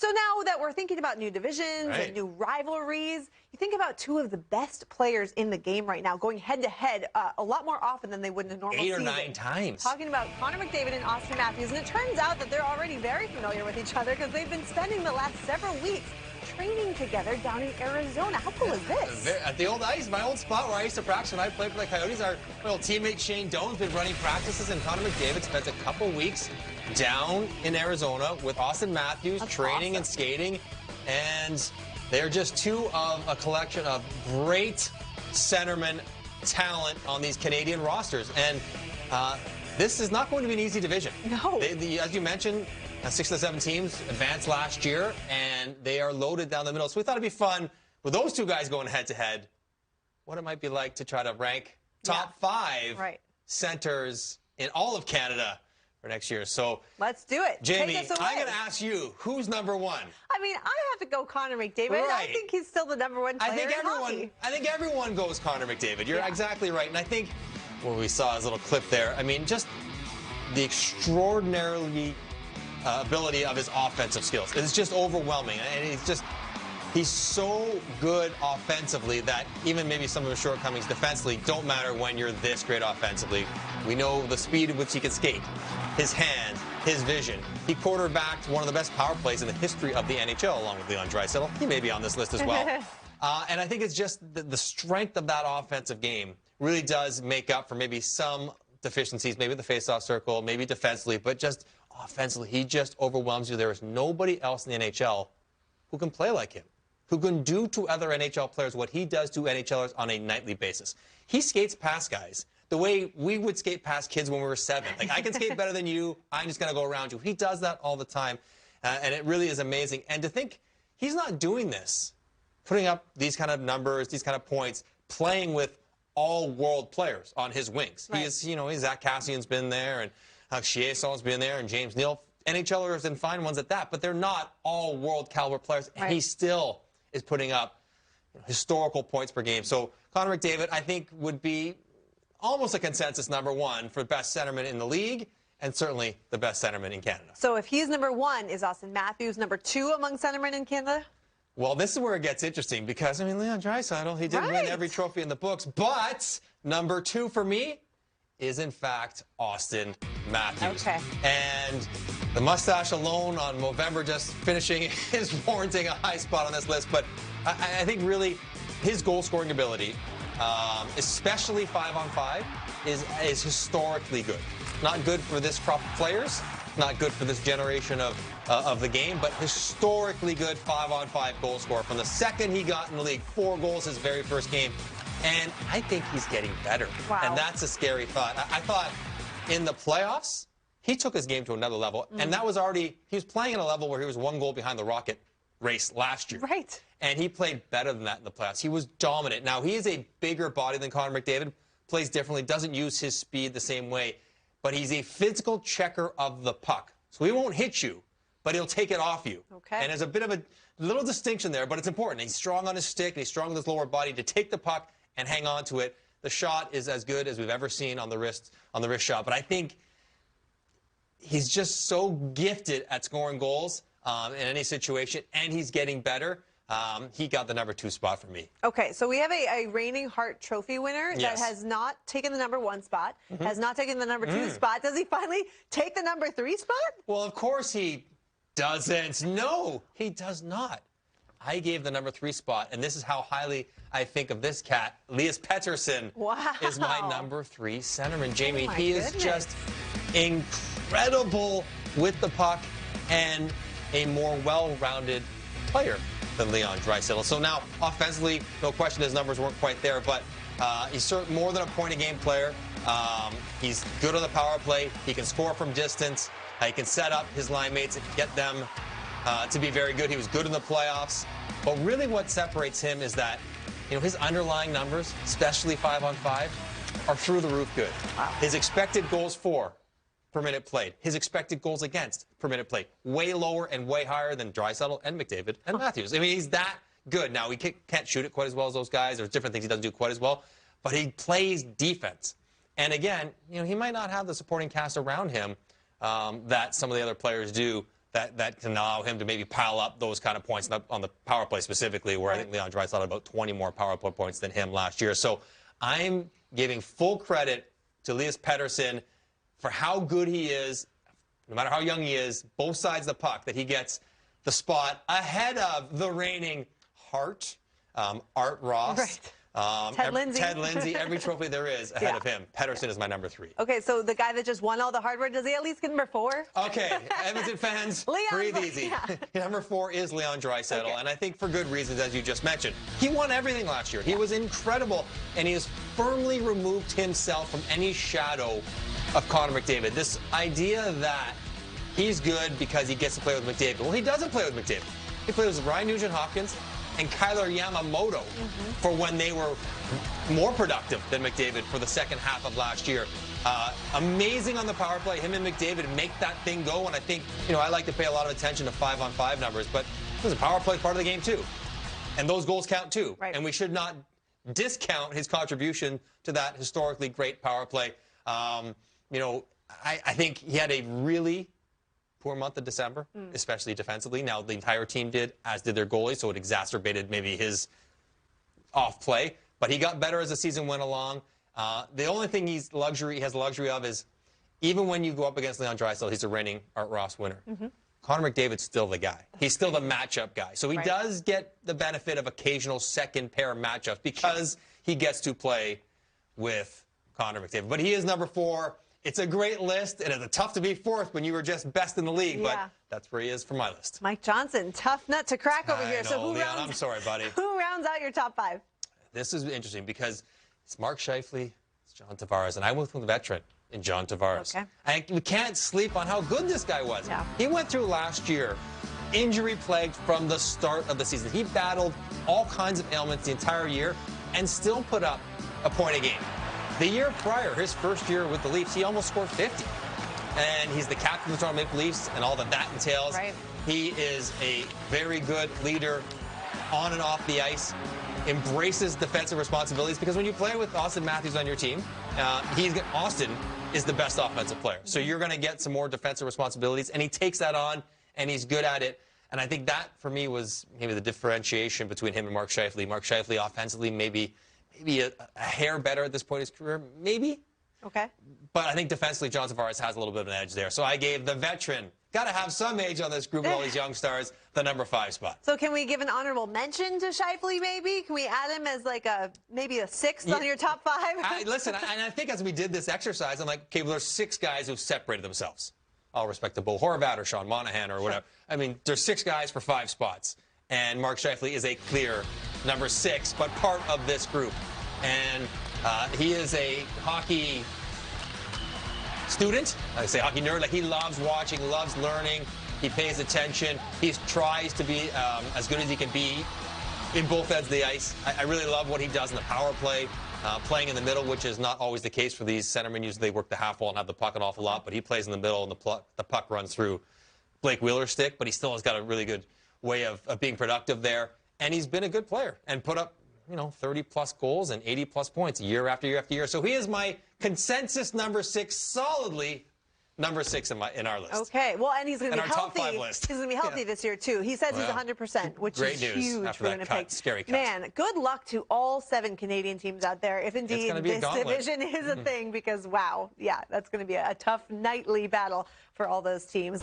So now that we're thinking about new divisions and new rivalries, you think about two of the best players in the game right now going head-to-head a lot more often than they would in a normal season. 8 or 9 times. Talking about Connor McDavid and Austin Matthews, and it turns out that they're already very familiar with each other because they've been spending the last several weeks training together down in Arizona. How cool is this? At the old ice, my old spot where I used to practice when I played for the Coyotes, my old teammate Shane Doan's been running practices, and Connor McDavid spent a couple weeks down in Arizona with Austin Matthews. That's training awesome. And skating, and they're just two of a collection of great centerman talent on these Canadian rosters. And this is not going to be an easy division. No. As you mentioned, 6 of the 7 teams advanced last year, and they are loaded down the middle. So we thought it'd be fun with those two guys going head-to-head, what it might be like to try to rank top 5 centers in all of Canada for next year. So let's do it. Jamie, I'm going to ask you, who's number 1? I mean, I have to go Connor McDavid. Right. I think he's still the number 1 player in hockey. I think everyone goes Connor McDavid. You're exactly right. And I think what we saw his little clip there, I mean, just the extraordinarily ability of his offensive skills. It's just overwhelming. And he's so good offensively that even maybe some of his shortcomings defensively don't matter when you're this great offensively. We know the speed at which he can skate, his hand, his vision. He quarterbacked one of the best power plays in the history of the NHL, along with Leon Draisaitl. He may be on this list as well. And I think it's just the strength of that offensive game really does make up for maybe some deficiencies, maybe the faceoff circle, maybe defensively, but just offensively, he just overwhelms you. There is nobody else in the NHL who can play like him, who can do to other NHL players what he does to NHLers on a nightly basis. He skates past guys the way we would skate past kids when we were 7. Like, I can skate better than you. I'm just going to go around you. He does that all the time, and it really is amazing. And to think he's not doing this, putting up these kind of numbers, these kind of points, playing with all-world players on his wings. He is, you know, Zach Kassian's been there, and Chiasson's been there, and James Neal. NHLers and fine ones at that, but they're not all world caliber players, and he still is putting up historical points per game. So Connor McDavid, I think, would be almost a consensus number 1 for best centerman in the league, and certainly the best centerman in Canada. So if he's number 1, is Austin Matthews number 2 among centermen in Canada? Well, this is where it gets interesting because, I mean, Leon Draisaitl, he didn't win every trophy in the books, but number 2 for me is, in fact, Austin Matthews. Okay. And the mustache alone on November just finishing is warranting a high spot on this list. But I think really his goal-scoring ability, especially 5-on-5, is historically good. Not good for this crop of players, not good for this generation of the game, but historically good 5-on-5 goal scorer. From the second he got in the league, 4 goals his very first game. And I think he's getting better. Wow. And that's a scary thought. I thought in the playoffs, he took his game to another level. And that was already, he was playing at a level where he was 1 goal behind the Rocket race last year. Right. And he played better than that in the playoffs. He was dominant. Now, he is a bigger body than Connor McDavid, plays differently, doesn't use his speed the same way. But he's a physical checker of the puck. So he won't hit you, but he'll take it off you. Okay. And there's a bit of a little distinction there, but it's important. He's strong on his stick, and he's strong with his lower body to take the puck and hang on to it. The shot is as good as we've ever seen on the wrist shot. But I think he's just so gifted at scoring goals in any situation, and he's getting better. He got the number 2 spot for me. Okay, so we have a reigning Hart Trophy winner that has not taken the number 1 spot, has not taken the number 2 spot. Does he finally take the number 3 spot? Well, of course he doesn't. No, he does not. I gave the number 3 spot, and this is how highly I think of this cat. Elias Pettersson is my number 3 centerman. Jamie, he is just incredible with the puck and a more well-rounded player than Leon Draisaitl. So now, offensively, no question his numbers weren't quite there, but he's certainly more than a point-a-game player. He's good on the power play. He can score from distance. He can set up his line mates and get them to be very good. He was good in the playoffs. But really what separates him is that, you know, his underlying numbers, especially 5-on-5, are through the roof good. Wow. His expected goals for per minute played, his expected goals against per minute played, way lower and way higher than Draisaitl and McDavid and Matthews. I mean, he's that good. Now, he can't shoot it quite as well as those guys. There's different things he doesn't do quite as well. But he plays defense. And again, you know, he might not have the supporting cast around him that some of the other players do that can allow him to maybe pile up those kind of points on the power play specifically, where I think Leon Draisaitl had about 20 more power play points than him last year. So I'm giving full credit to Elias Pettersson for how good he is, no matter how young he is, both sides of the puck, that he gets the spot ahead of the reigning Hart, Art Ross. Right. Ted Lindsay, every trophy there is ahead of him. Pettersson is my number 3. Okay, so the guy that just won all the hardware, does he at least get number 4? Okay, Edmonton fans, breathe easy. Number 4 is Leon Draisaitl, and I think for good reasons, as you just mentioned. He won everything last year. He was incredible, and he has firmly removed himself from any shadow of Connor McDavid. This idea that he's good because he gets to play with McDavid. Well, he doesn't play with McDavid. He plays with Ryan Nugent-Hopkins and Kyler Yamamoto for when they were more productive than McDavid for the second half of last year. Amazing on the power play. Him and McDavid make that thing go, and I think, I like to pay a lot of attention to 5-on-5 numbers, but there's a power play part of the game too. And those goals count too. Right. And we should not discount his contribution to that historically great power play. I think he had a really poor month of December, especially defensively. Now, the entire team did, as did their goalie, so it exacerbated maybe his off play. But he got better as the season went along. The only thing he has luxury of is, even when you go up against Leon Draisaitl, he's a reigning Art Ross winner. Connor McDavid's still the guy. He's still the matchup guy. So he does get the benefit of occasional second pair matchups because he gets to play with Connor McDavid. But he is number 4. It's a great list, and it's tough to be 4th when you were just best in the league, but that's where he is for my list. Mike Johnson, tough nut to crack over here. Know, So Leon, I'm sorry, buddy. Who rounds out your top 5? This is interesting because it's Mark Scheifele, it's John Tavares, and I went with the veteran in John Tavares. Okay. We can't sleep on how good this guy was. Yeah. He went through last year injury-plagued from the start of the season. He battled all kinds of ailments the entire year and still put up a point a game. The year prior, his first year with the Leafs, he almost scored 50. And he's the captain of the Toronto Maple Leafs and all that entails. Right. He is a very good leader on and off the ice, embraces defensive responsibilities, because when you play with Austin Matthews on your team, Austin is the best offensive player. So you're going to get some more defensive responsibilities, and he takes that on, and he's good at it. And I think that, for me, was maybe the differentiation between him and Mark Scheifele. Mark Scheifele offensively maybe a hair better at this point in his career, maybe. Okay. But I think defensively, John Tavares has a little bit of an edge there. So I gave the veteran, got to have some age on this group with all these young stars, the number 5 spot. So can we give an honorable mention to Scheifele, maybe? Can we add him as like maybe a 6th on your top 5? Listen, and I think as we did this exercise, I'm like, okay, well, there's 6 guys who've separated themselves. All respect to Bo Horvat or Sean Monahan or whatever. I mean, there's 6 guys for 5 spots. And Mark Scheifele is a clear number 6, but part of this group. And he is a hockey student. I say hockey nerd. Like, he loves watching, loves learning. He pays attention. He tries to be as good as he can be in both ends of the ice. I really love what he does in the power play, playing in the middle, which is not always the case for these centermen. Usually they work the half wall and have the puck an awful lot, but he plays in the middle, and the puck runs through Blake Wheeler's stick, but he still has got a really good way of being productive there. And he's been a good player and put up 30-plus goals and 80-plus points year after year after year. So he is my consensus number 6, solidly number 6 in our list. Okay. Well, and he's going to be healthy. Top 5 list. He's going to be healthy this year, too. He says he's 100%, which is huge for Winnipeg. Scary cut. Man, good luck to all 7 Canadian teams out there, if indeed this division is a thing, because, wow, yeah, that's going to be a tough nightly battle for all those teams.